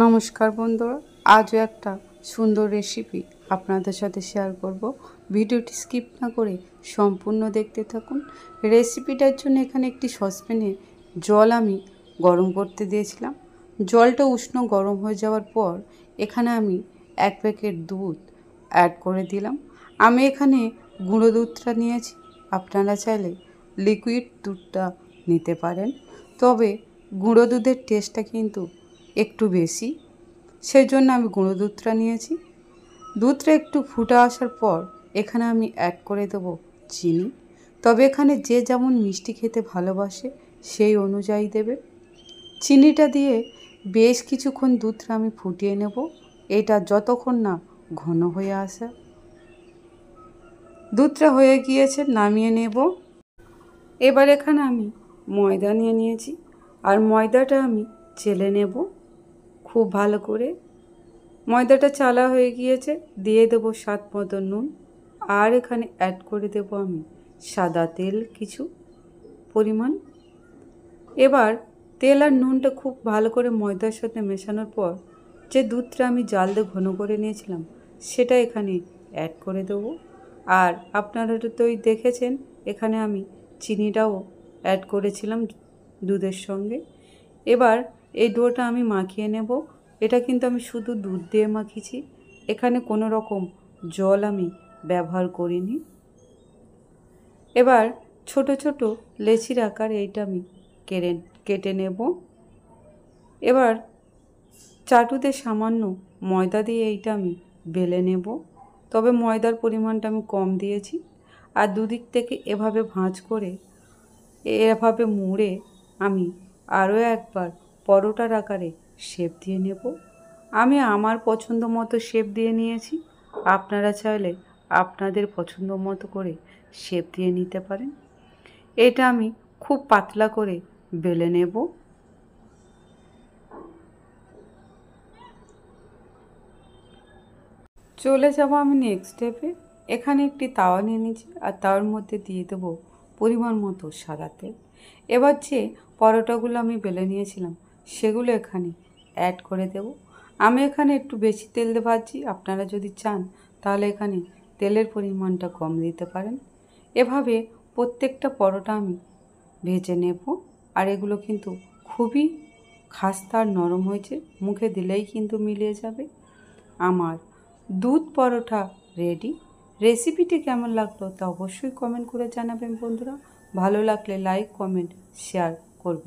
নমস্কার বন্ধুরা, আজও একটা সুন্দর রেসিপি আপনাদের সাথে শেয়ার করব। ভিডিওটি স্কিপ না করে সম্পূর্ণ দেখতে থাকুন। রেসিপিটার জন্য এখানে একটি সসপ্যানে জল আমি গরম করতে দিয়েছিলাম। জলটা উষ্ণ গরম হয়ে যাওয়ার পর এখানে আমি 1 প্যাকেট দুধ অ্যাড করে দিলাম। আমি এখানে গুঁড়ো দুধটা নিয়েছি, আপনারা চাইলে লিকুইড দুধটা নিতে পারেন, তবে গুঁড়ো দুধের টেস্টটা কিন্তু একটু বেশি, সেই জন্য আমি গুঁড়ো দুধটা নিয়েছি। দুধটা একটু ফুটে আসার পর এখানে আমি অ্যাড করে দেবো চিনি, তবে এখানে যে যেমন মিষ্টি খেতে ভালোবাসে সেই অনুযায়ী দেবে। চিনিটা দিয়ে বেশ কিছুক্ষণ দুধটা আমি ফুটিয়ে নেব, এটা যতক্ষণ না ঘন হয়ে আসে। দুধটা হয়ে গিয়েছে, নামিয়ে নেব। এবার এখানে আমি ময়দা নিয়ে নিয়েছি, আর ময়দাটা আমি চেলে নেব খুব ভালো করে। ময়দাটা চালা হয়ে গিয়েছে, দিয়ে দেবো স্বাদ মতো নুন, আর এখানে অ্যাড করে দেবো আমি সাদা তেল কিছু পরিমাণ। এবার তেল আর নুনটা খুব ভালো করে ময়দার সাথে মেশানোর পর যে দুধটা আমি জাল দিয়ে ঘন করে নিয়েছিলাম সেটা এখানে অ্যাড করে দেবো। আর আপনারা তো দেখেছেন এখানে আমি চিনিটাও অ্যাড করেছিলাম দুধের সঙ্গে। এবার এই ডোটা আমি মাখিয়ে নেব। এটা কিন্তু আমি শুধু দুধ দিয়ে মাখিয়েছি, এখানে কোনো রকম জল আমি ব্যবহার করিনি। এবার ছোট ছোট লেচির আকারে এইটা আমি কেটে নেব। এবার চাটুতে সামান্য ময়দা দিয়ে এইটা আমি বেলে নেব, তবে ময়দার পরিমাণটা আমি কম দিয়েছি। আর দুদিক থেকে এভাবে ভাঁজ করে এভাবে মুড়ে আমি আরও একবার পরোটার আকারে শেপ দিয়ে নেব। আমি আমার পছন্দ মতো শেপ দিয়ে নিয়েছি, আপনারা চাইলে আপনাদের পছন্দ মতো করে শেপ দিয়ে নিতে পারেন। এটা আমি খুব পাতলা করে বেলে নেব। চলে যাব আমি নেক্সট স্টেপে। এখানে একটি তাওয়া নিয়ে নিয়েছি, আর তাওয়ার মধ্যে দিয়ে দেবো পরিমাণ মতো সাদা তেল। এবার যে পরোটাগুলো আমি বেলে নিয়েছিলাম সেগুলো এখানে অ্যাড করে দেব। আমি এখানে একটু বেশি তেল দিয়ে ভাজছি, আপনারা যদি চান তাহলে এখানে তেলের পরিমাণটা কম দিতে পারেন। এভাবে প্রত্যেকটা পরোটা আমি ভেজে নেব। আর এগুলো কিন্তু খুবই খাস্তা আর নরম হয়েছে, মুখে দিলেই কিন্তু মিলিয়ে যাবে। আমার দুধ পরোটা রেডি। রেসিপিটি কেমন লাগলো তা অবশ্যই কমেন্ট করে জানাবেন বন্ধুরা। ভালো লাগলে লাইক, কমেন্ট, শেয়ার